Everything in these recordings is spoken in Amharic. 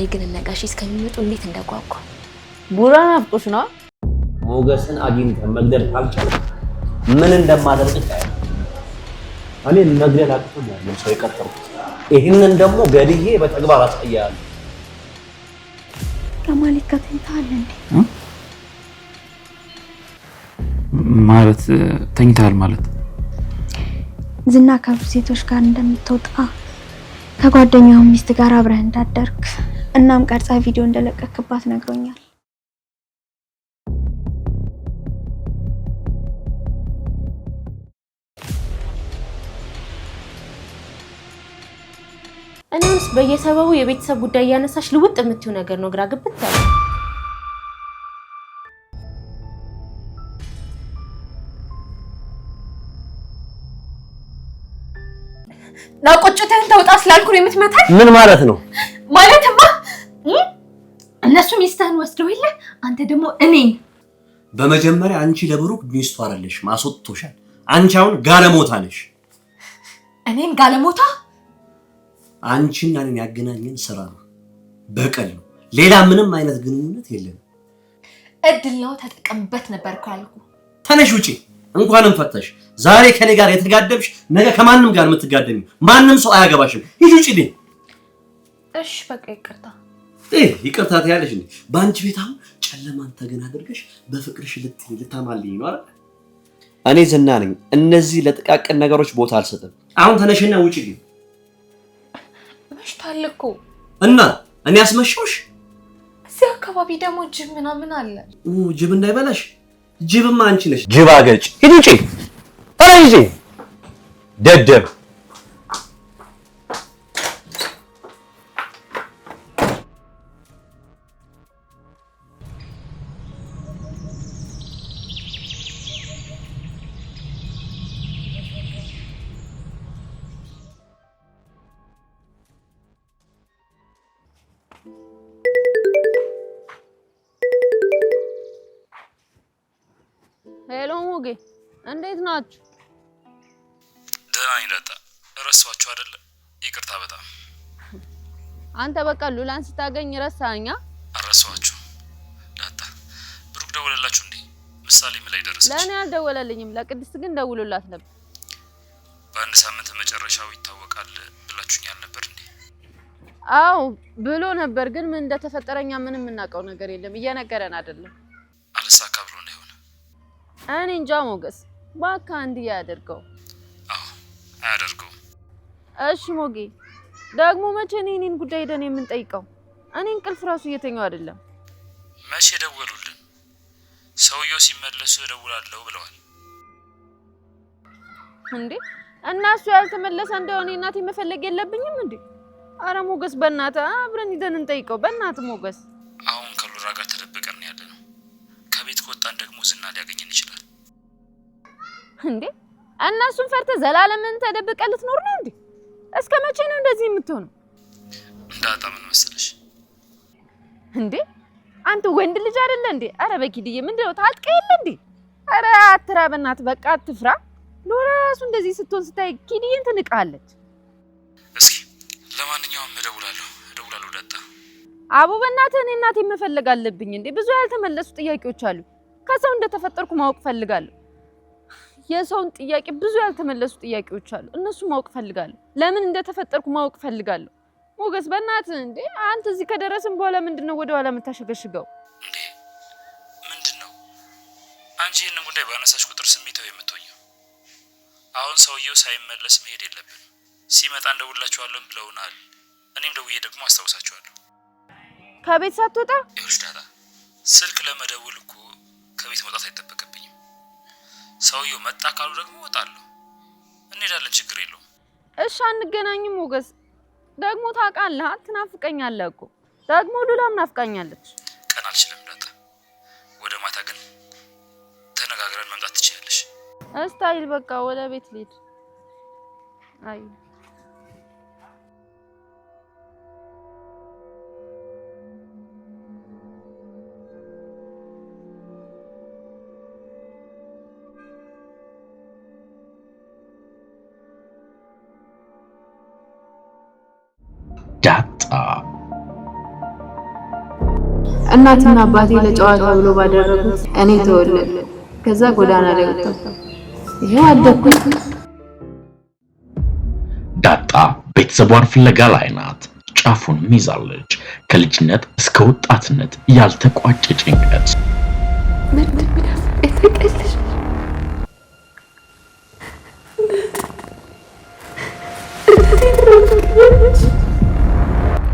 እኔ ግን እነጋሽ እስከሚመጡ እንዴት እንደጓጓ ቡራን አፍቆሽ ነው ሞገስን አግኝተህ መግደል ካልቻልክ ምን እንደማደርግ ታያለህ። እኔ መግደል አቅቶኛል ሰው የቀጠርኩት ይሄንን ደግሞ ገድዬ በተግባር አሳያለሁ። ከማለት ከተንታለ እንዴ ማለት ተኝታል ማለት ዝና ከብዙ ሴቶች ጋር እንደምትወጣ ከጓደኛው ሚስት ጋር አብረህ እንዳደርክ እናም ቀርጻ ቪዲዮ እንደለቀክባት ነግሮኛል። እኔስ በየሰበቡ የቤተሰብ ጉዳይ ያነሳሽ ልውጥ የምትዩ ነገር ነው ግራ ግብት ያለ ናቆጭተን ተውጣ ስላልኩ ነው የምትመታኝ። ምን ማለት ነው? ማለትማ እነሱ ሚስትህን ወስደው የለ አንተ ደግሞ እኔን። በመጀመሪያ አንቺ ለብሩክ ሚስቱ አይደለሽ ማስወጥቶሻል። አንቺ አሁን ጋለሞታ ነሽ። እኔን ጋለሞታ? አንቺና እኔን ያገናኘን ስራ ነው፣ በቀል ነው። ሌላ ምንም አይነት ግንኙነት የለም። እድል ነው ተጠቀምበት ነበርኩ ያልኩ። ተነሽ ውጪ። እንኳንም ፈተሽ ዛሬ ከኔ ጋር የተጋደምሽ ነገ ከማንም ጋር የምትጋደሚ ማንም ሰው አያገባሽም። ሂጂ ውጪ። እሺ በቃ ይቅርታ። ይቅርታ ትያለሽ እንዴ? ባንቺ ቤት አሁን ጨለማን ተገና አድርገሽ በፍቅርሽ ልታማልኝ ነው አይደል? እኔ ዝና ነኝ። እነዚህ ለጥቃቅን ነገሮች ቦታ አልሰጥም። አሁን ተነሽና ውጪ። መሽቷል እኮ እና እኔ አስመሽውሽ? እዚህ አካባቢ ደግሞ ጅብ ምናምን አለ። ጅብ እንዳይበላሽ። ጅብማ አንቺ ነሽ ጅብ አገጭ። ሂጂ ውጪ። ሂጂ ደደብ። ሄሎ ሞጌ እንዴት ናችሁ? ደህና ነኝ ዳጣ። ረሳኋችሁ አይደለ? ይቅርታ በጣም። አንተ በቃ ሉላን ስታገኝ ረሳኛ? አረሳኋችሁ ዳጣ። ብሩክ ደወለላችሁ እንዴ? ምሳሌ ምን ላይ ደረሰች? ለኔ አልደወለልኝም፣ ለቅድስት ግን ደውሎላት ነበር። በአንድ ሳምንት መጨረሻው ይታወቃል ብላችሁኛል ነበር እንዴ? አው ብሎ ነበር፣ ግን ምን እንደተፈጠረኛ ምንም እናቀው ነገር የለም። እየነገረን አይደለም። አልሳካ ብሎ እንደሆነ እኔ እንጃ ሞገስ፣ ባካ አንድ ያደርገው። አዎ አያደርገው። እሺ ሞጌ፣ ደግሞ መቼ ነው እኔን ጉዳይ ደን የምንጠይቀው? እኔ እንቅልፍ ራሱ እየተኛው አይደለም። መቼ ደወሉልን? ሰውየው ሲመለሱ እደውላለሁ ብለዋል። እንዴ እናሱ ያልተመለሰ እንደሆነ እናቴ መፈለግ የለብኝም እንዴ? አረ ሞገስ በእናትህ አብረን ሂደን እንጠይቀው። በእናትህ ሞገስ፣ አሁን ከሉራ ጋር ተደብቀን ያለነው። ከቤት ከወጣን ደግሞ ዝና ሊያገኘን ይችላል። እንዴ እነሱን ፈርተህ ዘላለምን ተደብቀህ ልትኖር ነው እንዴ? እስከ መቼ ነው እንደዚህ የምትሆነው? እንዳጣ ምን መሰለሽ እንዴ አንተ ወንድ ልጅ አይደለ እንዴ? አረ በኪድዬ ምንድነው ታጥቀህ የለ እንዴ? አረ አትራ በእናትህ በቃ አትፍራ። ሎራ ራሱ እንደዚህ ስትሆን ስታይ ኪድዬን ትንቃለች። እስኪ ለማንኛውም እደውላለሁ ዳጣ። አቡ በእናትህ እኔ እናቴ መፈለግ አለብኝ እንዴ? ብዙ ያልተመለሱ ጥያቄዎች አሉ። ከሰው እንደተፈጠርኩ ማወቅ ፈልጋለሁ። የሰውን ጥያቄ ብዙ ያልተመለሱ ጥያቄዎች አሉ። እነሱ ማወቅ ፈልጋለሁ። ለምን እንደተፈጠርኩ ማወቅ ፈልጋለሁ። ሞገስ በእናትህ እንዴ አንተ እዚህ ከደረስን በኋላ ምንድነው ወደ ኋላ የምታሸገሽገው እንዴ? ምንድነው አንቺ ይሄንን ጉዳይ ባነሳሽ ቁጥር ስሜታው የምትሆኚው? አሁን ሰውየው ሳይመለስ መሄድ የለብንም። ሲመጣ እንደውላችኋለን ብለውናል። እኔም ደውዬ ደግሞ አስታውሳችኋለሁ። ከቤት ሳትወጣ? ይኸውልሽ ዳጣ፣ ስልክ ለመደወል እኮ ከቤት መውጣት አይጠበቅብኝም። ሰውየው መጣ ካሉ ደግሞ እወጣለሁ። እንሄዳለን፣ ችግር የለውም። እሺ አንገናኝም ሞገስ? ደግሞ ታውቃለህ ትናፍቀኛለህ እኮ። ደግሞ ሉላም ናፍቃኛለች። ቀን አልችልም ዳጣ። ወደ ማታ ግን ተነጋግረን መምጣት ትችያለሽ። እስታይል በቃ ወደ ቤት ልሂድ። አይ ዳጣ እናትና አባቴ ለጨዋታ ብሎ ባደረጉት እኔ ተወለድኩ። ከዛ ጎዳና ላይ ወጣሁ። ይሄው አደኩኝ። ዳጣ ቤተሰቧን ፍለጋ ላይ ናት። ጫፉን ይዛለች። ከልጅነት እስከ ወጣትነት ያልተቋጨ ጭንቀት።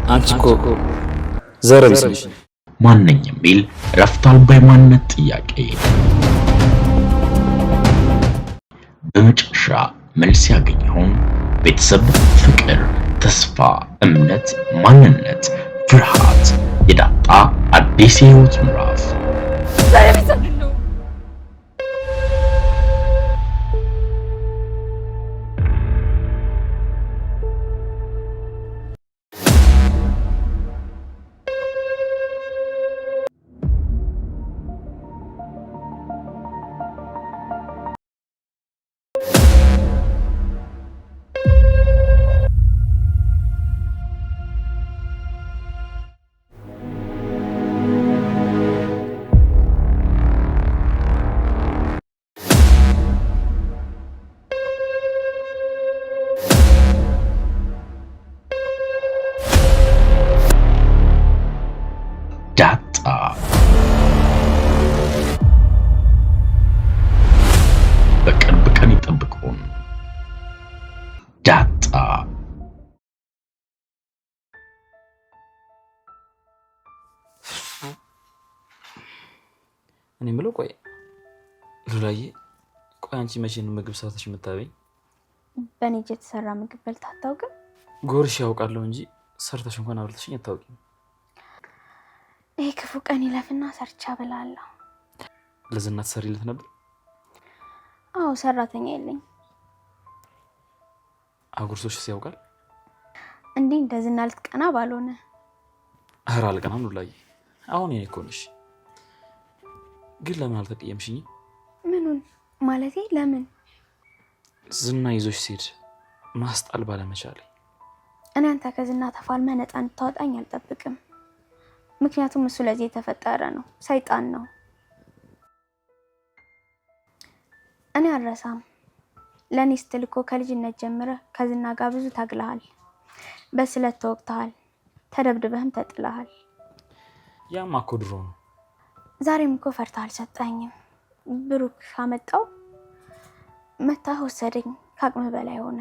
አንቺ እኮ ዘር ቢስ ነሽ። ማንኝ የሚል ረፍት አልባ የማንነት ጥያቄ በመጨረሻ መልስ ያገኘውን ቤተሰብ፣ ፍቅር፣ ተስፋ፣ እምነት፣ ማንነት፣ ፍርሃት። የዳጣ አዲስ የህይወት ምዕራፍ። ዳጣ በቅርብ ቀን ይጠብቁን። ዳጣ እኔ የምለው ቆይ ሉላዬ፣ ቆይ አንቺ መቼ ነው ምግብ ሰርተሽ የምታበይኝ? በእኔ እጅ የተሰራ ምግብ በልተህ አታውቅም? ጎርሽ ያውቃለሁ እንጂ ሰርተሽ እንኳን አብልተሽኝ አታውቂም። ይሄ ክፉ ቀን ይለፍና ሰርቻ እበላለሁ። ለዝና ትሰሪለት ነበር? አዎ፣ ሰራተኛ የለኝ። አጉርሶሽስ ያውቃል? እንዲህ እንደ ዝና ልትቀና ባልሆነ። ኧረ አልቀናም ሉላዬ፣ አሁን የኔ እኮ ነሽ። ግን ለምን አልተቀየምሽኝ? ምኑን ማለቴ? ለምን? ዝና ይዞሽ ሲሄድ ማስጣል ባለመቻሌ። እኔ አንተ ከዝና ተፋልመህ ነፃ እንድታወጣኝ አልጠብቅም። ምክንያቱም እሱ ለዚህ የተፈጠረ ነው፣ ሰይጣን ነው። እኔ አልረሳም። ለኔ ስትል እኮ ከልጅነት ጀምረህ ከዝና ጋር ብዙ ታግለሃል። በስለት ተወቅተሃል፣ ተደብድበህም ተጥለሃል። ያማ እኮ ድሮ ነው። ዛሬም እኮ ፈርተህ አልሰጠኝም። ብሩክ አመጣው፣ መታህ፣ ወሰደኝ። ከአቅምህ በላይ ሆነ።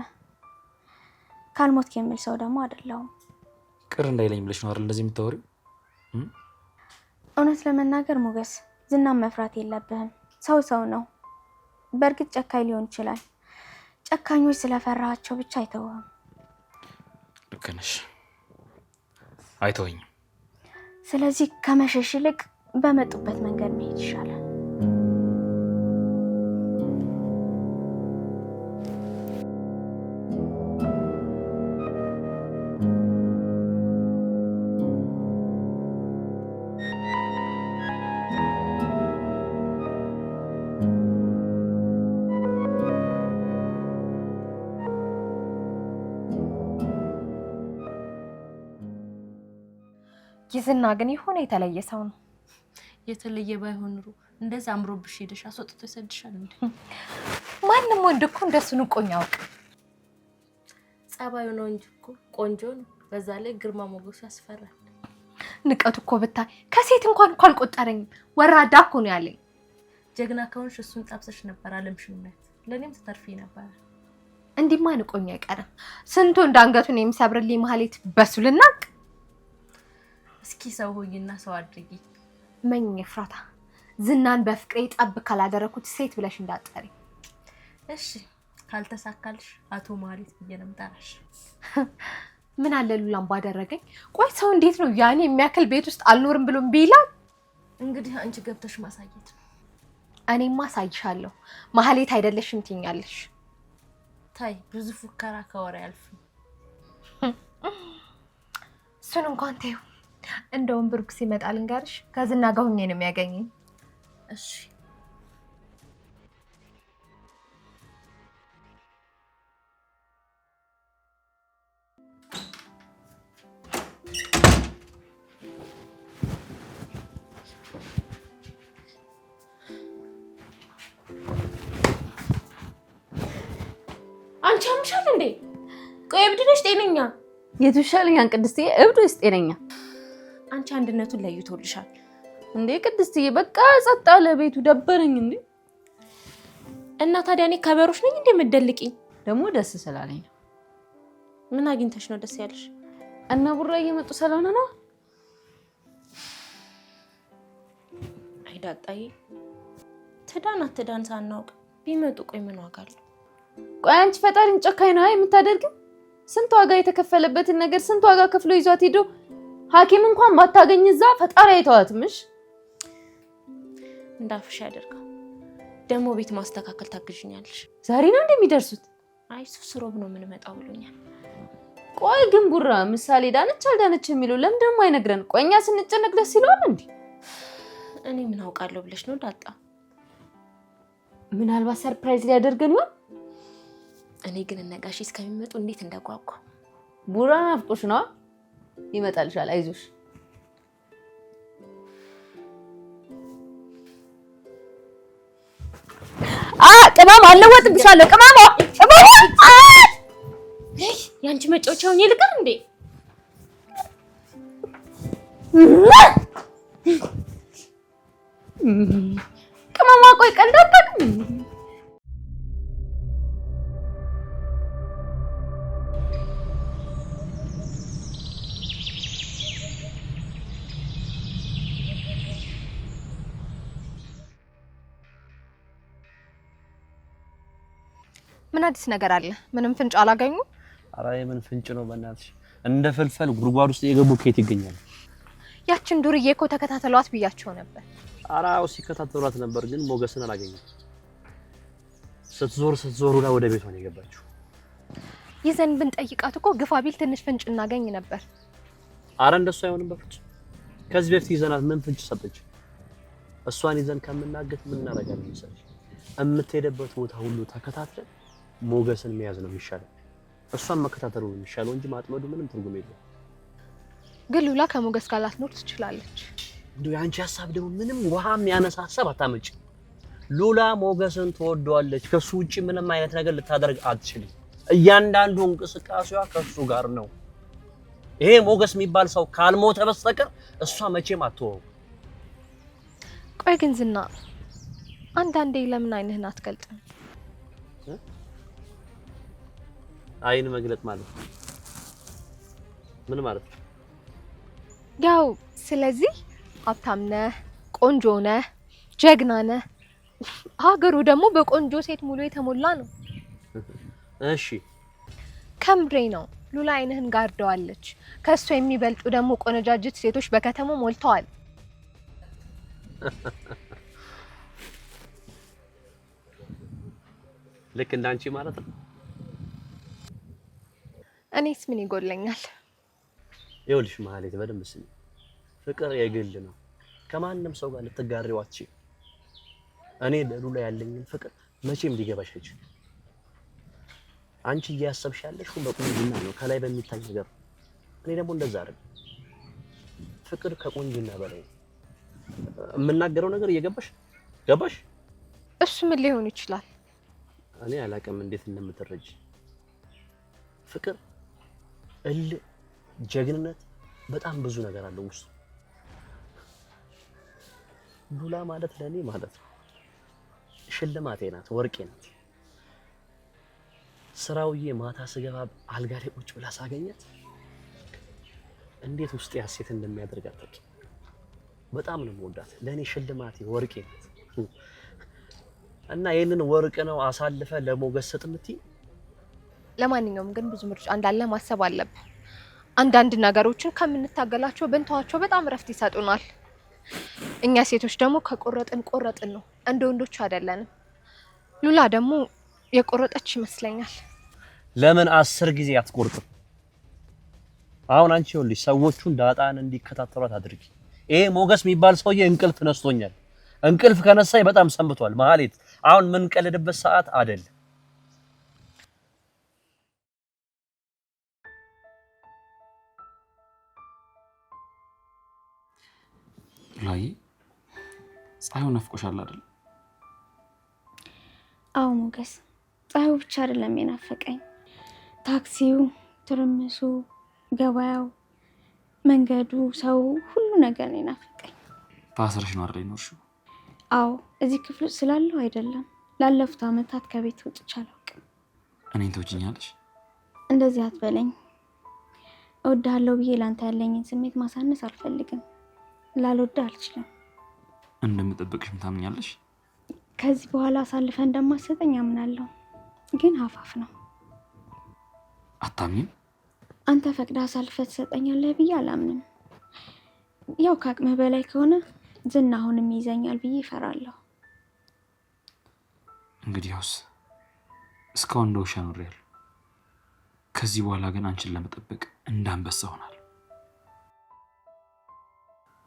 ካልሞት የሚል ሰው ደግሞ አይደለሁም። ቅር እንዳይለኝ ብለሽ ነው አይደል እንደዚህ የምታወሪው? እውነት ለመናገር ሞገስ፣ ዝናን መፍራት የለብህም። ሰው ሰው ነው። በእርግጥ ጨካኝ ሊሆን ይችላል። ጨካኞች ስለፈራሃቸው ብቻ አይተውህም። ልክ ነሽ፣ አይተውኝም። ስለዚህ ከመሸሽ ይልቅ በመጡበት መንገድ መሄድ ይሻላል። ይዝና ግን የሆነ የተለየ ሰው ነው። የተለየ ባይሆን ኑሮ እንደዛ አምሮብሽ ሄደሽ አስወጥቶ ይሰድሻል እንዴ? ማንም ወንድ እኮ እንደሱ ንቆኝ ያውቅ። ጸባዩ ነው እንጂ እኮ ቆንጆ ነው። በዛ ላይ ግርማ ሞገሱ ያስፈራል። ንቀቱ እኮ ብታይ ከሴት እንኳን እኮ አልቆጠረኝም። ወራዳ እኮ ነው ያለኝ። ጀግና ከሆንሽ እሱን ጠብሰሽ ነበር አለምሽም ናት። ለኔም ተተርፊ ነበር። እንዲማ ንቆኝ አይቀርም። ስንቱ እንዳንገቱን የሚሰብርልኝ ማህሌት በሱ ልናቅ። እስኪ ሰው ሆይና ሰው አድርጊ። መኝ ፍራታ ዝናን በፍቅሬ ጠብ ካላደረኩት ሴት ብለሽ እንዳጠሪ። እሺ ካልተሳካልሽ አቶ ማህሌት ብዬ ነው የምጠራሽ። ምን አለ ሉላም ባደረገኝ። ቆይ ሰው እንዴት ነው ያኔ የሚያክል ቤት ውስጥ አልኖርም ብሎ ቢላል? እንግዲህ አንቺ ገብተሽ ማሳየት። እኔማ አሳይሻለሁ። ማህሌት አይደለሽም ትኛለሽ። ታይ ብዙ ፉከራ ከወሬ አልፍም። እሱን እንኳን ተይው። እንደውም ብሩክ ሲመጣ ልንገርሽ ከዝና ጋር ሆኜ ነው የሚያገኘኝ። እሺ አንቺ አምሻል እንዴ? ቆይ እብድ ነሽ ጤነኛ? የቱ ይሻለኛል ቅድስትዬ? እብድ ወይስ ጤነኛ? አንቺ አንድነቱን ለይቶልሻል እንዴ ቅድስትዬ? በቃ ጸጥ አለ ቤቱ ደበረኝ እንዴ። እና ታዲያ እኔ ከበሮሽ ነኝ እንዴ የምትደልቂኝ? ደግሞ ደስ ስላለኝ ነው። ምን አግኝተሽ ነው ደስ ያለሽ? እና ቡራ እየመጡ ስለሆነ ነው። አይዳጣይ ትዳን አትዳን ሳናውቅ ቢመጡ ቆይ ምን ዋጋ አለው? ቆይ አንቺ ፈጣሪን ጨካኝ ነው የምታደርጊው? ስንት ዋጋ የተከፈለበትን ነገር ስንት ዋጋ ከፍሎ ይዟት ሄዶ ሐኪም እንኳን ባታገኝ እዛ ፈጣሪ አይተዋትምሽ። እንዳፍሽ ያደርጋው ደግሞ ቤት ማስተካከል ታግዥኛለሽ። ዛሬ ነው እንደሚደርሱት? አይ ሱስሮብ ነው ምን መጣው ብሎኛል። ቆይ ግን ቡራ ምሳሌ ዳነች አልዳነች የሚለው ለምን ደግሞ አይነግረን? ቆይኛ ስንጨነቅ ደስ ይለዋል እንዴ? እኔ ምን አውቃለሁ ብለሽ ነው ዳጣ? ምናልባት ሰርፕራይዝ ሊያደርገን ይሆን? እኔ ግን እነጋሽ እስከሚመጡ እንዴት እንደጓጓ። ቡራ ናፍቆሽ ነው? ይመጣልሻል አይዞሽ። ቅመም አለወጥብሻለሁ። ቅመም ያንቺ መጫወቻውን ይልቀር እንዴ? ቅመማ ቆይ ቀልድ አታውቅም። ምን አዲስ ነገር አለ? ምንም ፍንጭ አላገኙ? ኧረ የምን ፍንጭ ነው በእናትሽ? እንደ ፍልፈል ጉድጓድ ውስጥ የገቡ ከየት ይገኛል? ያችን ዱርዬ እኮ ተከታተሏት ብያቸው ነበር። አራው ሲከታተሏት ነበር፣ ግን ሞገስን አላገኘም። ስትዞር ላይ ወደ ቤቷ ነው የገባችው። ይዘን ብንጠይቃት እኮ ግፋ ቢል ትንሽ ፍንጭ እናገኝ ነበር። አረ እንደሱ አይሆንም በፍጹም። ከዚህ በፊት ይዘናት ምን ፍንጭ ሰጠች? እሷን ይዘን ከምናገት ምን እናደርጋለን መሰለሽ? እምትሄድበት ቦታ ሁሉ ተከታትለን ሞገስን መያዝ ነው የሚሻለው። እሷን መከታተሉ ነው የሚሻለው እንጂ ማጥመዱ ምንም ትርጉም የለውም። ግን ሉላ ከሞገስ ጋር ላትኖር ትችላለች። እንደው ያንቺ ሐሳብ ደግሞ ምንም ውሃም ያነሳ ሐሳብ አታመጭ። ሉላ ሞገስን ትወደዋለች። ከሱ ውጪ ምንም አይነት ነገር ልታደርግ አትችልም። እያንዳንዱ እንቅስቃሴዋ ከሱ ጋር ነው። ይሄ ሞገስ የሚባል ሰው ካልሞተ በስተቀር እሷ መቼም አትወው። ቆይ ግን ዝና አንዳንዴ ለምን አይንህን አትገልጥም? አይን መግለጥ ማለት ምን ማለት ነው? ያው ስለዚህ ሀብታም ነህ፣ ቆንጆ ነህ፣ ጀግና ነህ። ሀገሩ ደግሞ በቆንጆ ሴት ሙሉ የተሞላ ነው። እሺ ከምሬ ነው። ሉላ አይንህን ጋርደዋለች። ከሱ የሚበልጡ ደግሞ ቆነጃጅት ሴቶች በከተማው ሞልተዋል። ልክ እንዳንቺ ማለት ነው። እኔስ ምን ይጎለኛል? ይኸውልሽ ማህሌት በደንብ ስሚ። ፍቅር የግል ነው። ከማንም ሰው ጋር ልትጋሪው አትችይም። እኔ ለሉላ ያለኝን ፍቅር መቼም ሊገባሽ አይችልም። አንቺ እያሰብሽ ያለሽው በቁንጅና ነው፣ ከላይ በሚታይ ነገር። እኔ ደግሞ እንደዛ አይደል። ፍቅር ከቁንጅና በላይ ነው። የምናገረው ነገር እየገባሽ ገባሽ? እሱ ምን ሊሆን ይችላል? እኔ አላውቅም እንዴት እንደምትረጂ። ፍቅር ጀግንነት በጣም ብዙ ነገር አለው ውስጥ። ሉላ ማለት ለኔ ማለት ነው ሽልማቴ ናት፣ ወርቄ ናት። ስራውዬ ማታ ስገባ አልጋ ላይ ቁጭ ብላ ሳገኛት እንዴት ውስጤ ሐሴት እንደሚያደርግ አታውቂም። በጣም ነው የምወዳት። ለኔ ሽልማቴ ወርቄ ናት። እና ይሄንን ወርቅ ነው አሳልፈ ለሞገስ ስትምትይ። ለማንኛውም ግን ብዙ ምርጫ እንዳለ ማሰብ አለብን። አንዳንድ ነገሮችን ከምንታገላቸው ብንተዋቸው በጣም ረፍት ይሰጡናል። እኛ ሴቶች ደግሞ ከቆረጥን ነው፣ እንደ ወንዶች አይደለንም። ሉላ ደግሞ የቆረጠች ይመስለኛል። ለምን 10 ጊዜ አትቆርጥም? አሁን አንቺ ይኸውልሽ ሰዎቹን ዳጣን እንዲከታተሏት አድርጊ። ይሄ ሞገስ የሚባል ሰውዬ እንቅልፍ ነስቶኛል። እንቅልፍ ከነሳይ በጣም ሰንብቷል። ማህሌት አሁን ምን ቀልድበት ሰዓት አይደል? ላይ ፀሐዩ ናፍቆሻል አይደል? አዎ ሞገስ ፀሐዩ ብቻ አይደለም የናፈቀኝ፣ ታክሲው፣ ትርምሱ፣ ገበያው፣ መንገዱ፣ ሰው፣ ሁሉ ነገር ነው የናፈቀኝ። ታስረሽ ነው አይደል የኖርሽው? አዎ፣ እዚህ ክፍል ስላለው አይደለም። ላለፉት ዓመታት ከቤት ወጥቼ አላውቅም። እኔን ትወጂኛለሽ? እንደዚህ አትበለኝ። እወድሃለሁ ብዬ ላንተ ያለኝን ስሜት ማሳነስ አልፈልግም። ላልወድህ አልችልም። እንደምጠብቅሽም ታምኛለሽ? ከዚህ በኋላ አሳልፈ እንደማሰጠኝ አምናለሁ፣ ግን ሀፋፍ ነው። አታምኝም? አንተ ፈቅዳ አሳልፈ ትሰጠኛለህ ብዬ አላምንም። ያው ከአቅምህ በላይ ከሆነ ዝና አሁንም ይዘኛል ብዬ እፈራለሁ። እንግዲያውስ እስካሁን እንደ ውሻ ኖሬያለሁ። ከዚህ በኋላ ግን አንቺን ለመጠበቅ እንዳንበሳ ሆናለሁ።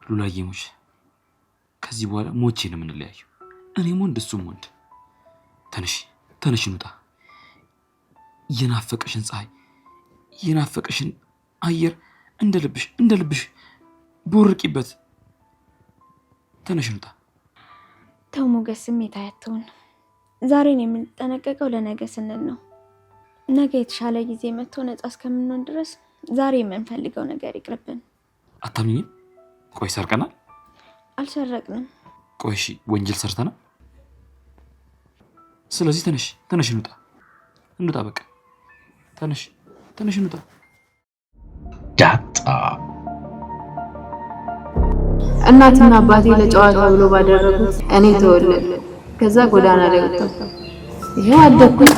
ሉላዬ ሙሽ፣ ከዚህ በኋላ ሞቼ ነው የምንለያየው። እኔም ወንድ እሱም ወንድ። ተነሽ እንውጣ። የናፈቀሽን ፀሐይ፣ የናፈቀሽን አየር እንደ ልብሽ ቦርቂበት። ተነሽ እንውጣ። ተው ሞገስ፣ ስሜት አያትውን። ዛሬን የምንጠነቀቀው ለነገ ስንል ነው። ነገ የተሻለ ጊዜ መጥቶ ነፃ እስከምንሆን ድረስ ዛሬ የምንፈልገው ነገር ይቅርብን። አታምኝም? ቆይ ሰርቀናል? አልሰረቅንም። ቆይ እሺ፣ ወንጀል ሰርተናል? ስለዚህ ተነሽ እንውጣ። በቃ ተነሽ እንውጣ። ዳጣ እናትና አባቴ ለጨዋታ ብሎ ባደረጉት እኔ ተወለድ፣ ከዛ ጎዳና ላይ ወጣሁ። ይሄው አደኩኝ።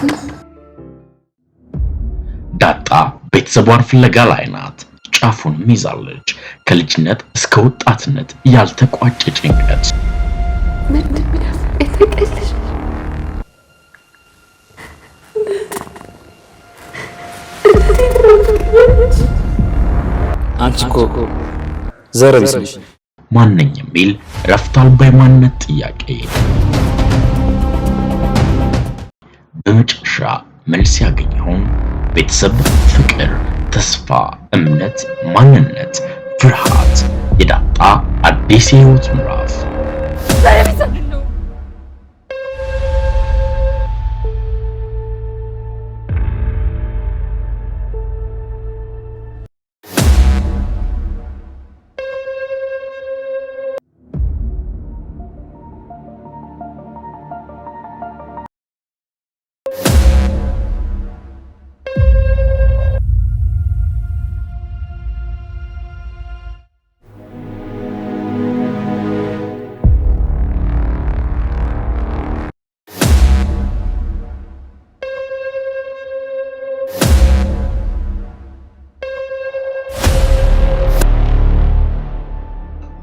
ዳጣ ቤተሰቧን ፍለጋ ላይ ናት። ጫፉን ይዛለች። ከልጅነት እስከ ወጣትነት ያልተቋጨ ጭንቀት። አንቺ እኮ ዘር ቢስ ነሽ። ማንኝ የሚል እረፍት አልባ የማንነት ጥያቄ። በመጨረሻ መልስ ያገኝ ይሆን? ቤተሰብ፣ ፍቅር፣ ተስፋ፣ እምነት፣ ማንነት፣ ፍርሃት። የዳጣ አዲስ የህይወት ምዕራፍ።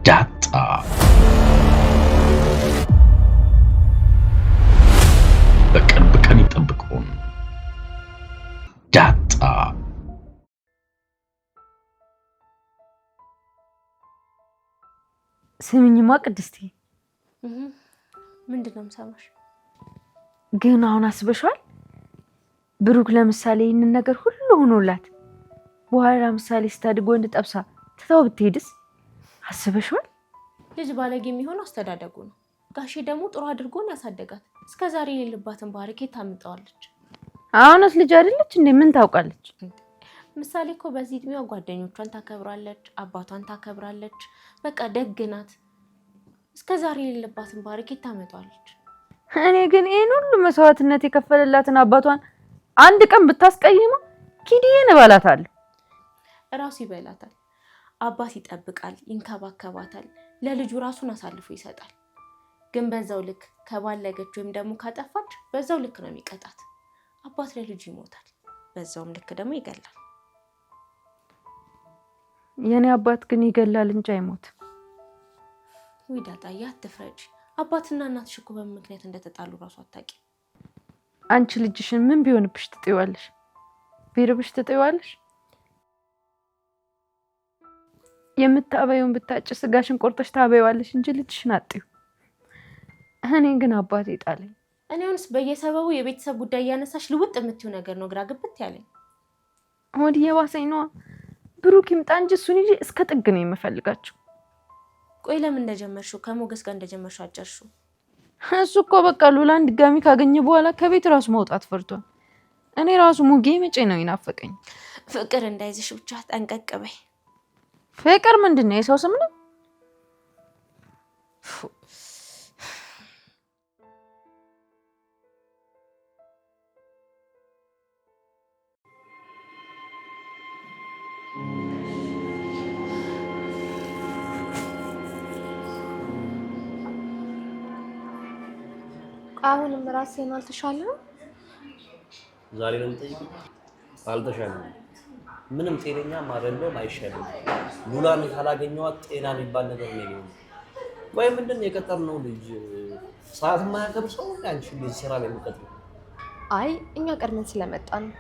ዳጣ በቅርብ ቀን ይጠብቁን። ዳጣ ስሚኝማ ቅድስቴ፣ ምንድነው የምሰማሽ? ግን አሁን አስበሻል? ብሩክ ለምሳሌ ይህንን ነገር ሁሉ ሆኖላት በኋላ ለምሳሌ ስታድግ ወንድ ጠብሳ ትታው ብትሄድስ? አስበሻል? ልጅ ባለጌ የሚሆነው አስተዳደጉ ነው። ጋሼ ደግሞ ጥሩ አድርጎን ያሳደጋት። እስከዛሬ የሌለባትን ባህሪ ከየት ታምጣዋለች? አሁንስ ልጅ አይደለች እንዴ? ምን ታውቃለች? ምሳሌ እኮ በዚህ እድሜዋ ጓደኞቿን ታከብራለች፣ አባቷን ታከብራለች። በቃ ደግ ናት። እስከዛሬ የሌለባትን ባህሪ ከየት ታመጣዋለች? እኔ ግን ይሄን ሁሉ መስዋዕትነት የከፈለላትን አባቷን አንድ ቀን ብታስቀይመው ኪዲዬን እባላታለሁ። እራሱ ይበላታል። አባት ይጠብቃል፣ ይንከባከባታል፣ ለልጁ ራሱን አሳልፎ ይሰጣል። ግን በዛው ልክ ከባለገች ወይም ደግሞ ካጠፋች በዛው ልክ ነው የሚቀጣት። አባት ለልጁ ይሞታል፣ በዛውም ልክ ደግሞ ይገላል። የኔ አባት ግን ይገላል እንጂ አይሞትም። ውይ ዳጣዬ አትፍረጂ። አባትና እናትሽ እኮ በምን ምክንያት እንደተጣሉ ራሱ አታውቂም። አንቺ ልጅሽን ምን ቢሆንብሽ ትጥይዋለሽ? ቢርብሽ ትጥይዋለሽ? የምታበዩን ብታጭ ስጋሽን ቆርጠሽ ታበይዋለሽ እንጂ ልጅሽን አጥዩ። እኔ ግን አባቴ ጣለኝ። እኔ አሁንስ በየሰበቡ የቤተሰብ ጉዳይ እያነሳሽ ልውጥ የምትይው ነገር ነው ግራ ግብት ያለኝ። ወዲ የባሰኝ ነዋ። ብሩክ ይምጣ እንጂ እሱን ይዤ እስከ ጥግ ነው የምፈልጋቸው። ቆይ ለምን እንደጀመርሽው ከሞገስ ጋር እንደጀመርሽው አጨርሽው? እሱ እኮ በቃ ሉላን ድጋሚ ካገኘ በኋላ ከቤት ራሱ መውጣት ፈርቷል። እኔ ራሱ ሙጌ መቼ ነው ይናፈቀኝ። ፍቅር እንዳይዝሽ ብቻ ጠንቀቅ በይ። ፍቅር ምንድን ነው? የሰው ስም ነው? አሁንም ራሴን አልተሻለም። ዛሬ ነው የምጠይቀው? አልተሻለም። ምንም ጤነኛም አይደለም፣ አይሻልም። ሉላን ካላገኘኋት ጤና የሚባል ነገር ነው። ወይ ምንድን ነው የቀጠርነው ልጅ ሰዓት የማያከብር ሰው አንቺ ልጅ ስራ ላይ የምትቀጥሪው? አይ እኛ ቀድመን ስለመጣን ነው።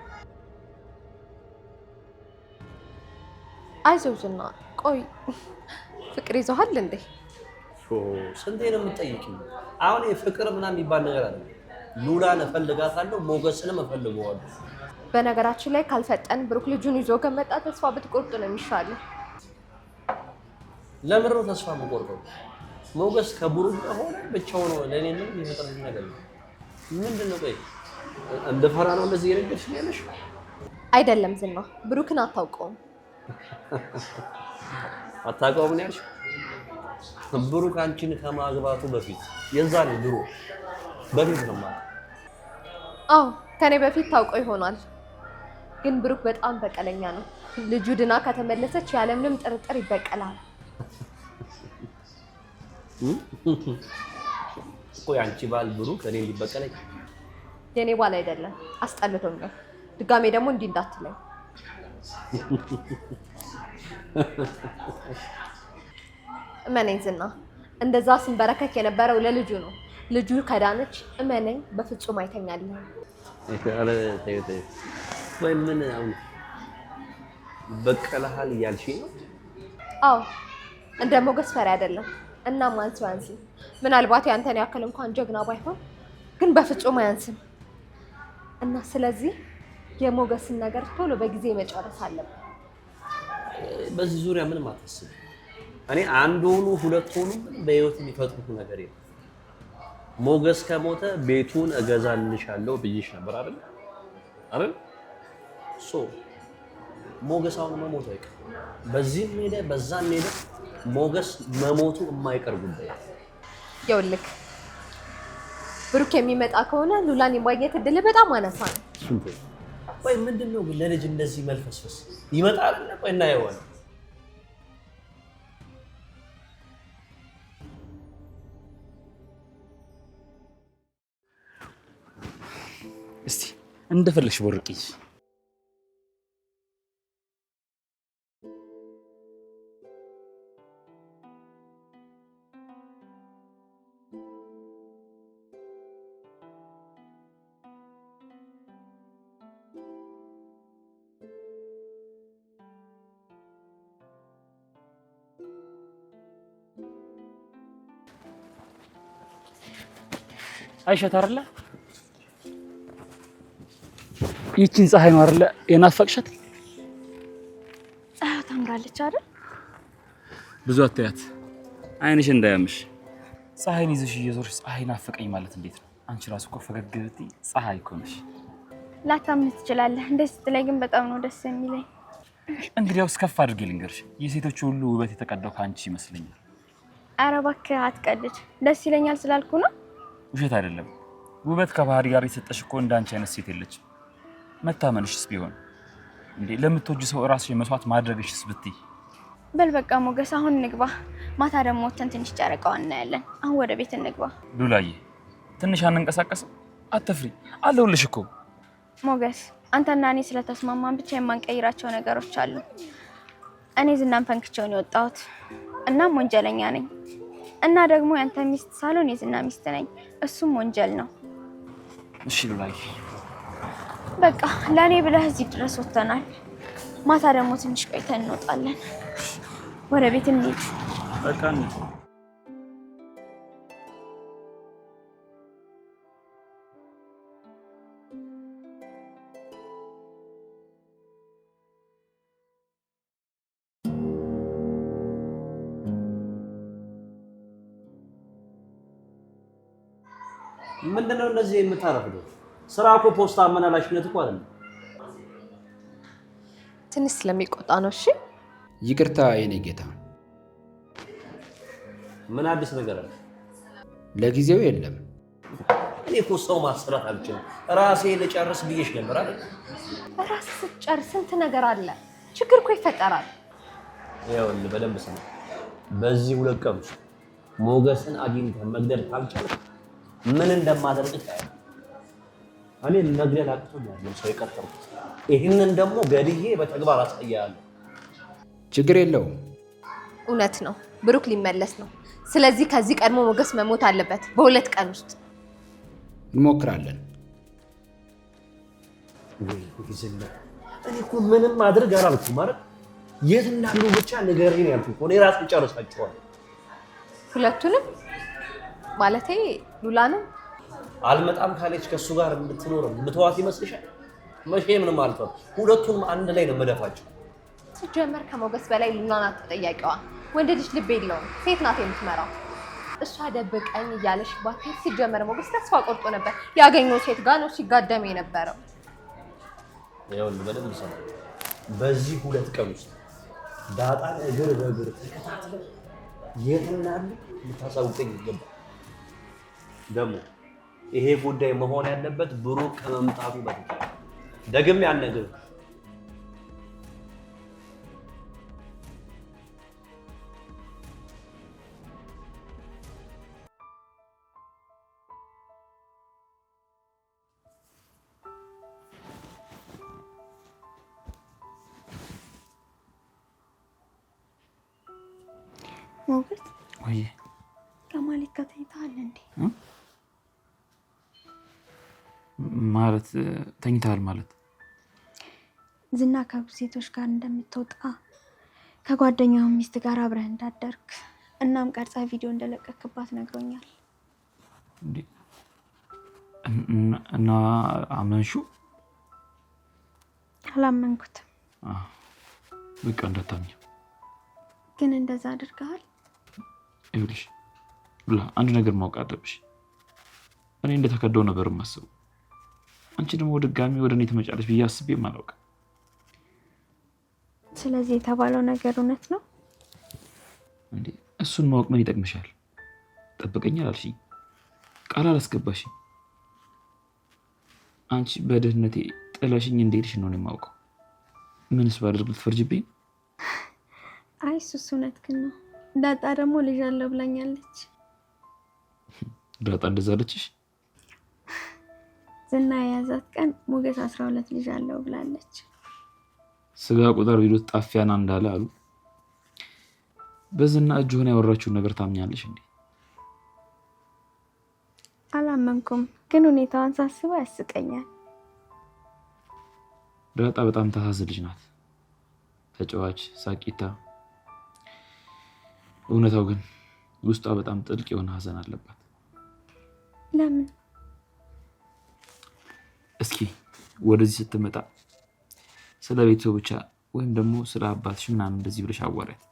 አይዞህ ዝና። ቆይ ፍቅር ይዞሃል እንዴ? ስንቴ ነው የምትጠይቂኝ? አሁን የፍቅር ምናምን የሚባል ነገር አለ። ሉላን እፈልጋታለሁ፣ ሞገስንም እፈልገዋለሁ። በነገራችን ላይ ካልፈጠን ብሩክ ልጁን ይዞ ከመጣ ተስፋ ብትቆርጥ ነው የሚሻለው። ለምን ነው ተስፋ የምቆርጠው? ሞገስ ከብሩክ ጋር ሆነ ብቻውን ነው። ለኔ ምን የሚፈጥርልኝ ነገር ነው? ምንድነው? ቆይ እንደፈራ ነው እንደዚህ የነገርሽኝ ያለሽ? አይደለም ዝና፣ ብሩክን አታውቀውም። አታውቀውም ነው ያልሽ? ብሩክ አንቺን ከማግባቱ በፊት የዛኔ ድሮ በፊት ነው ማለት? አዎ ከኔ በፊት ታውቀው ይሆናል። ግን ብሩክ በጣም በቀለኛ ነው። ልጁ ድና ከተመለሰች ያለምንም ጥርጥር ይበቀላል። ቆይ አንቺ ባል ብሩክ እኔ ሊበቀለኝ? የኔ ባል አይደለም፣ አስጠልቶኛል። ድጋሜ ደግሞ እንዲህ እንዳትለኝ። እመነኝ ዝና፣ እንደዛ ስንበረከክ የነበረው ለልጁ ነው። ልጁ ከዳነች እመነኝ በፍጹም አይተኛልኝ። ወይ ምን አሁን በቀለሃል እያልሽኝ ነው? አዎ እንደ ሞገስ ፈሪ አይደለም እና ማንስ ዋንሲ ምናልባት ያንተን ያክል እንኳን ጀግና ባይሆን ግን በፍጹም አያንስም። እና ስለዚህ የሞገስን ነገር ቶሎ በጊዜ መጨረስ አለብን። በዚህ ዙሪያ ምንም አታስብ። እኔ አንድ ሆኑ ሁለት ሆኑ በህይወት የሚፈጥሩት ነገር የለም። ሞገስ ከሞተ ቤቱን እገዛልሻለሁ ብዬሽ ነበር አይደል? አይደል? ሞገስ አሁን መሞቱ አይቀር። በዚህም ሄደ በዛም ሄደ ሞገስ መሞቱ የማይቀር ጉዳይ። ይኸውልህ ብሩክ የሚመጣ ከሆነ ሉላን የማግኘት እድል በጣም አነሳ ነው። ወይ ምንድነው ግን ለልጅ እንደዚህ መልፈስፈስ ይመጣል? ቆይ እናየዋለን። እስቲ እንደፈለግሽ ቦርቅይ። አይሸት አይደለ? ይቺን ፀሐይ ነው አይደለ የናፈቅሻት? ፀሐይ ታምራለች አይደል? ብዙ አትያት፣ አይንሽ እንዳያምሽ። ፀሐይን ይዘሽ እየዞርሽ ፀሐይ ናፈቀኝ ማለት እንዴት ነው? አንቺ ራስ እኮ ፈገግ ብትይ ፀሐይ እኮ ነሽ። ላታምን ትችላለህ። እንደዚህ ስትለኝ ግን በጣም ነው ደስ የሚለኝ። እንግዲያውስ ከፍ አድርጌ ልንገርሽ፣ የሴቶች ሁሉ ውበት የተቀዳው ከአንቺ ይመስለኛል። ኧረ እባክህ አትቀልድ። ደስ ይለኛል ስላልኩ ነው። ውሸት አይደለም። ውበት ከባህሪ ጋር የሰጠሽ እኮ እንዳንቺ አይነት ሴት የለችም። መታመንሽስ ቢሆን እንዴ ለምትወጂ ሰው ራስሽ መስዋዕት ማድረግሽስ ብትይ። በል በቃ ሞገስ አሁን እንግባ። ማታ ደግሞ ወተን ትንሽ ጨረቃዋን እናያለን። አሁን ወደ ቤት እንግባ። ሉላዬ ትንሽ አንንቀሳቀስም? አትፍሪ፣ አለሁልሽ እኮ። ሞገስ አንተና እኔ ስለተስማማን ብቻ የማንቀይራቸው ነገሮች አሉ። እኔ ዝናን ፈንክቼውን የወጣሁት እናም ወንጀለኛ ነኝ እና ደግሞ ያንተ ሚስት ሳልሆን የዝና ሚስት ነኝ። እሱም ወንጀል ነው። እሺ ሉላዬ በቃ ለኔ ብለህ እዚህ ድረስ ወተናል። ማታ ደግሞ ትንሽ ቆይተን እንወጣለን። ወደ ቤት እንሂድ። በቃ ምንድነው እንደዚህ የምታረፍደው? ስራ እኮ ፖስታ አመላላሽነት እኮ አይደለም። ትንሽ ስለሚቆጣ ነው። እሺ ይቅርታ የኔ ጌታ። ምን አዲስ ነገር አለ? ለጊዜው የለም። እኔ እኮ ሰው ማሰራት አልችልም። ራሴ ልጨርስ ብዬሽ ነበር አይደል? ራስ ስትጨርስ ስንት ነገር አለ። ችግር እኮ ይፈጠራል። ይኸውልህ በደንብ ስማ። በዚህ 2 ቀን ውስጥ ሞገስን አግኝተህ መግደል ካልቻልክ ምን እንደማደርግ ታያለህ። እኔ መግደል አቅቶኛል ሰው የቀጠርኩት። ይህንን ደግሞ ገድዬ በተግባር አሳያለሁ። ችግር የለውም። እውነት ነው፣ ብሩክ ሊመለስ ነው። ስለዚህ ከዚህ ቀድሞ ሞገስ መሞት አለበት። በ2 ቀን ውስጥ እንሞክራለን። እኔ እኮ ምንም ማድረግ አላልኩም ማለት የት እንዳሉ ብቻ ንገረኝ ያልኩህ እኮ። እኔ ራሴ ጨርሳቸዋለሁ። ሁለቱንም ማለቴ ሉላንም አልመጣም ካለች ከሱ ጋር እንድትኖር ምትዋት ይመስልሻል? መቼ ምንም አልፈም። ሁለቱንም አንድ ላይ ነው መደፋቸው። ሲጀመር ከሞገስ በላይ ሉላ ናት ተጠያቂዋ። ወንድ ልጅ ልብ የለውም፣ ሴት ናት የምትመራው። እሷ ደብቀኝ እያለሽ ባትሄድ ሲጀመር ሞገስ ተስፋ ቆርጦ ነበር። ያገኘው ሴት ጋር ነው ሲጋደም የነበረው። ይኸውልህ በደንብ ሰማ። በዚህ 2 ቀን ውስጥ ዳጣን እግር በእግር ተከታትለህ የት እንዳሉ ልታሳውቀኝ ይገባል። ደግሞ ይሄ ጉዳይ መሆን ያለበት ብሩክ ከመምጣቱ በፊት ደግም ያን ነገር ሞገስ ወይ ከማሊክ ጋር ተኝተሃል እንዴ? ማለት ተኝተሃል ማለት ዝና ከብዙ ሴቶች ጋር እንደምትወጣ ከጓደኛው ሚስት ጋር አብረህ እንዳደርክ እናም ቀርጻ ቪዲዮ እንደለቀክባት ነግሮኛል። እና አመንሹ? አላመንኩትም። በቃ እንዳታምኝ። ግን እንደዛ አድርገሃል? ይኸውልሽ ሉላ፣ አንድ ነገር ማወቅ አለብሽ። እኔ እንደተከደው ነበር የማስበው። አንቺ ደግሞ ድጋሚ ወደ እኔ ትመጫለሽ ብዬ አስቤም አላውቅም። ስለዚህ የተባለው ነገር እውነት ነው እንዴ? እሱን ማወቅ ምን ይጠቅምሻል? ጠብቀኝ አላልሽኝ? ቃል አላስገባሽኝ? አንቺ በድህነቴ ጥለሽኝ እንደሄድሽ ነው የማውቀው። ምንስ ባደርግ ልትፈርጅብኝ? አይ እሱስ እውነትህን ነው። ዳጣ ደግሞ ልጅ አለው ብላኛለች። ዳጣ እንደዛ አለችሽ? ዝና የያዛት ቀን ሞገስ 12 ልጅ አለው ብላለች። ስጋ ቁጥር ቢሉት ጣፊያና እንዳለ አሉ። በዝና እጅ ሆነ ያወራችውን ነገር ታምኛለሽ እንዴ? አላመንኩም፣ ግን ሁኔታዋን ሳስበው ያስቀኛል። ዳጣ በጣም ታሳዝን ልጅ ናት። ተጫዋች፣ ሳቂታ። እውነታው ግን ውስጧ በጣም ጥልቅ የሆነ ሀዘን አለባት። ለምን? እስኪ ወደዚህ ስትመጣ ስለ ቤተሰቦቿ ወይም ደግሞ ስለ አባትሽ ምናምን እንደዚህ ብለሽ አዋሪያት።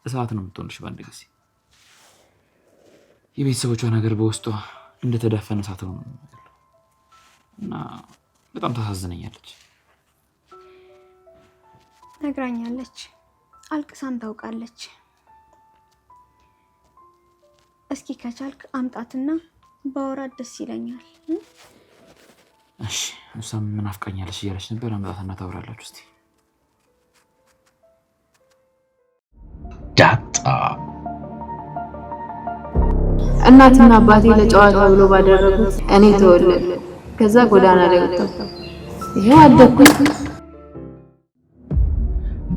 እሳት ነው የምትሆንሽ በአንድ ጊዜ። የቤተሰቦቿ ነገር በውስጧ እንደተዳፈነ እሳት ነው እና በጣም ታሳዝነኛለች። ነግራኛለች፣ አልቅሳም ታውቃለች። እስኪ ከቻልክ አምጣትና ባወራት ደስ ይለኛል። እሺ፣ እሷም ምን አፍቃኛለች እያለች ነበር። አምጣትና ታወራላችሁ እስቲ። ዳጣ እናትና አባቴ ለጨዋታ ብሎ ባደረጉት እኔ ተወለድ፣ ከዛ ጎዳና ላይ ወጣሁ። ይሄው አደኩኝ።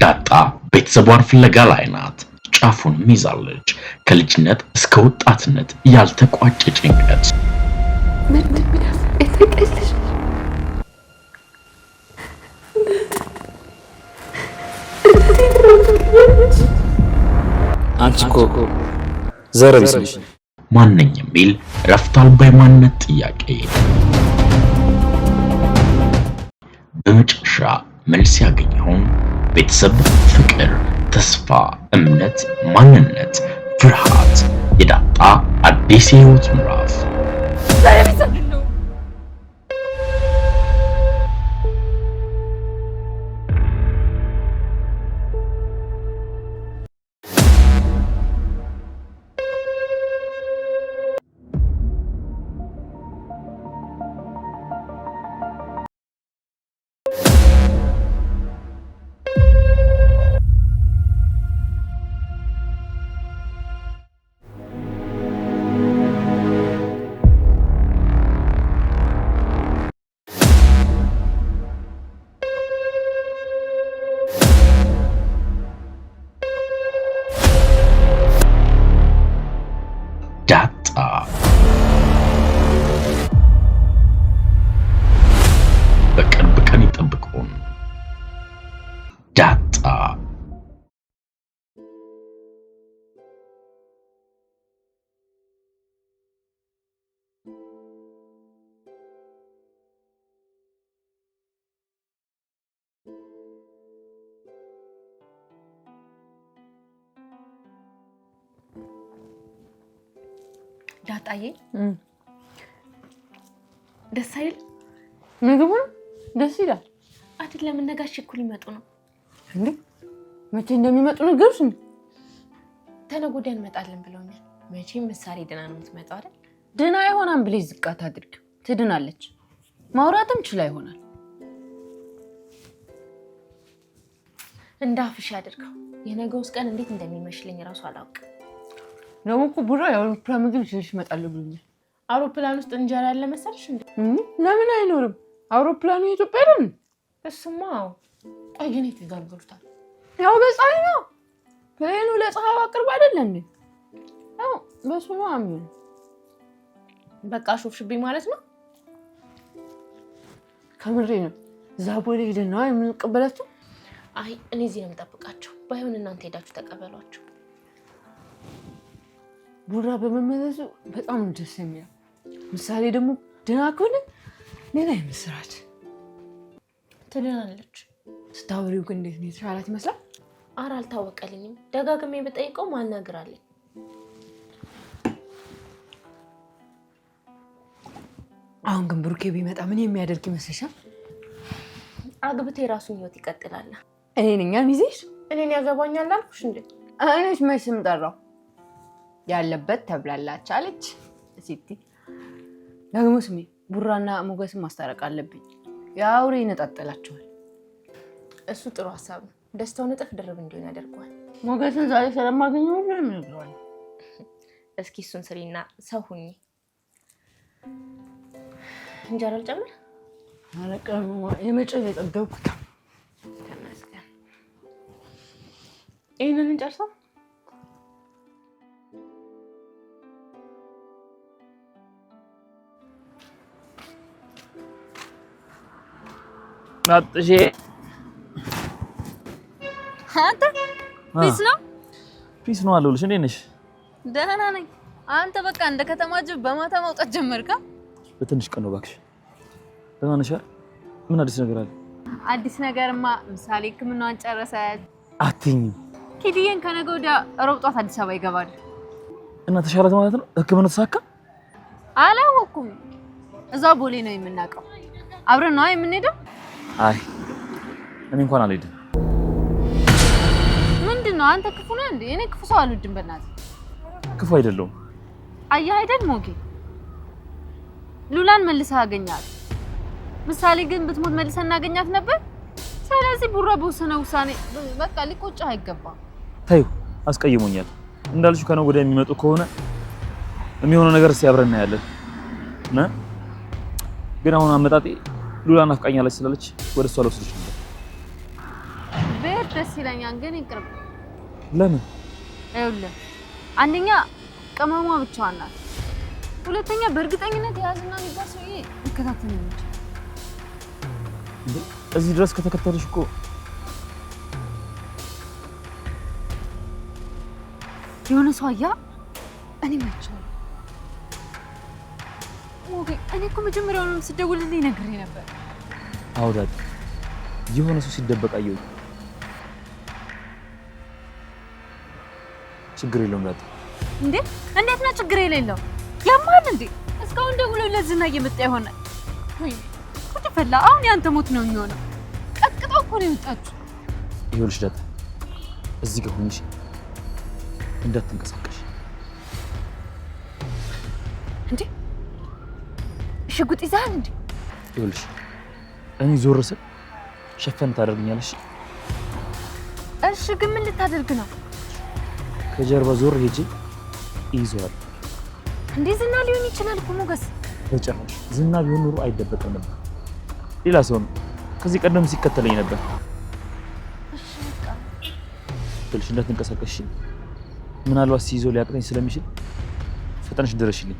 ዳጣ ቤተሰቧን ፍለጋ ላይ ናት። ጫፉን ይዛለች። ከልጅነት እስከ ወጣትነት ያልተቋጨ ጭንቀት። አንቺ እኮ ዘር ቢስ ነሽ። ማንኝ የሚል እረፍት አልባ የማንነት ጥያቄ። በመጨረሻ መልስ ያገኘውን ቤተሰብ፣ ፍቅር፣ ተስፋ፣ እምነት፣ ማንነት፣ ፍርሃት። የዳጣ አዲስ የህይወት ምዕራፍ ዳጣዬ ደስ አይል? ምግቡ ደስ ይላል አይደለም? እነጋሽ እኮ ሊመጡ ነው እንዴ? መቼ እንደሚመጡ ነገርሽ? ተነገ ወዲያ እንመጣለን ብለውኛል። መቼም ምሳሌ ድና ነው የምትመጣው አይደል? ድና አይሆናም ብለሽ ዝቃት አድርግ። ትድናለች። ማውራትም ችላ ይሆናል። እንዳፍሽ አድርገው። የነገውስ ቀን እንዴት እንደሚመሽልኝ እራሱ አላውቅም። ነው እኮ ቡራ የአውሮፕላን ምግብ ይዘሽ እመጣለሁ ብሎኛል። አውሮፕላን ውስጥ እንጀራ ያለ መሰልሽ እንዴ? ለምን አይኖርም? አውሮፕላኑ የኢትዮጵያ አይደል? እሱማ ቆይ ግን ይጋልብሩታል። ያው በፀሐይ ነው። ፕሌኑ ለፀሐይ ቅርብ አይደል እንዴ? ያው በሱ ነው አሚን። በቃ ሾፍሽብኝ ማለት ነው? ከምሬ ነው። እዛ ቦሌ ሄደን ነው የምንቀበላቸው። አይ እኔ እዚህ ነው የምጠብቃቸው። ባይሆን እናንተ ሄዳችሁ ተቀበሏቸው። ቡራ በመመለሱ በጣም ደስ የሚለው። ምሳሌ ደግሞ ደህና ከሆነ ሌላ የምስራት ትድናለች። ስታወሪው ግን እንዴት ነው? የተሻላት ይመስላል? ኧረ አልታወቀልኝም። ደጋግሜ ብጠይቀው ማናገራለኝ። አሁን ግን ብሩኬ ቢመጣ ምን የሚያደርግ ይመስልሻል? አግብቶ የራሱን ህይወት ይቀጥላል። እኔ ነኝ ሚዜሽ? እኔን ያገባኛል አልኩሽ እንዴ? እኔስ መች ስም ጠራው? ያለበት ተብላላች አለች ሲቲ። ደግሞ ስሜ ቡራና ሞገስን ማስታረቅ አለብኝ። ያውሬ ይነጣጠላቸዋል። እሱ ጥሩ ሀሳብ ነው። ደስታውን እጥፍ ድርብ እንዲሆን ያደርገዋል። ሞገስን ዛሬ ስለማገኘው ምንም ይነግረዋል። እስኪ እሱን ስሪና ሰው ሁኚ። እንጀራ ልጨምር? አለቀም የመጨረሻ የጠገብኩት ተመስገን። ይሄንን እንጨርሰው። ናጥሼ አንተ ፒስ ነው? ፒስ ነው አለሁልሽ። እንዴት ነሽ? ደህና ነኝ። አንተ በቃ እንደ ከተማ ጅብ በማታ መውጣት ጀመርካ? በትንሽ ቀን ነው እባክሽ። ደህና ነሽ? ምን አዲስ ነገር አለ? አዲስ ነገርማ ምሳሌ ሕክምናዋን ጨረሰች። አትይኝም? ኪድዬን ከነገ ወዲያ ሮብ ጧት አዲስ አበባ ይገባል። እና ተሻላት ማለት ነው? ሕክምናው ተሳካ? አላወኩም። እዛው ቦሌ ነው የምናውቀው። አብረን ነው የምንሄደው። አይ እኔ እንኳን አልሄድም። ምንድነው አንተ ክፉ ነህ እንዴ? እኔ ክፉ ሰው አልወድም። በእናትህ ክፉ አይደለሁም። አየህ አይደል ሞጌ፣ ሉላን መልሰህ አገኛት። ምሳሌ ግን ብትሞት መልሰህ እናገኛት ነበር። ስለዚህ ቡራ በወሰነው ውሳኔ በቃ ሊቆጭህ አይገባም። ታዩ አስቀይሞኛል። እንዳልሽው ከነገ ወዲያ የሚመጡ ከሆነ የሚሆነው ነገር ሲያብረን እናያለን። ግን አሁን አመጣጤ ሉላ ናፍቃኛለች ስላለች ወደ እሷ ልወስድሽ ነበር። ብሄድ ደስ ይለኛል፣ ግን ይቅርብ። ለምን? ይኸውልህ አንደኛ ቅመሟ ብቻዋን ናት። ሁለተኛ በእርግጠኝነት የያዝና የሚባል ሰውዬ ይከታተል ነው። እዚህ ድረስ ከተከተልሽ እኮ የሆነ ሰው አያ እኔ መቻለሁ። ሞጌ እኔ እኮ መጀመሪያውንም ስደውልልኝ ነግሬ ነበር። አውዳት የሆነ ሰው ሲደበቅ አየሁ። ችግር የለውም ዳት። እንዴ እንዴት ነው ችግር የሌለው? ያማል እንዴ? እስካሁን ደውሎለት ዝና እየመጣ ይሆናል። ወይ ቁጭ ፈላ። አሁን ያንተ ሞት ነው የሚሆነው። ቀጥቅጣው እኮ ነው የወጣችው። ይኸውልሽ ዳት፣ እዚህ ጋር ሆነሽ እንዳትንቀሳቀሽ። እንዴ ሽጉጥ ይዛል እንዴ? ይኸውልሽ እኔ ዞር ስል ሸፈን ታደርግኛለሽ። እሺ ግን ምን ልታደርግ ነው? ከጀርባ ዞር ሄጄ ይይዘዋል። እንዴ ዝና ሊሆን ይችላል እኮ ሞገስ። በጭራሽ ዝና ቢሆን ኑሮ አይደበቅም ነበር። ሌላ ሰው ነው ከዚህ ቀደም ሲከተለኝ ነበር። እሺ በቃ ትንሽ እንዳትንቀሳቀሽ። ምናልባት ሲይዞ ሊያቅተኝ ስለሚችል ፈጠንሽ ድረሽልኝ።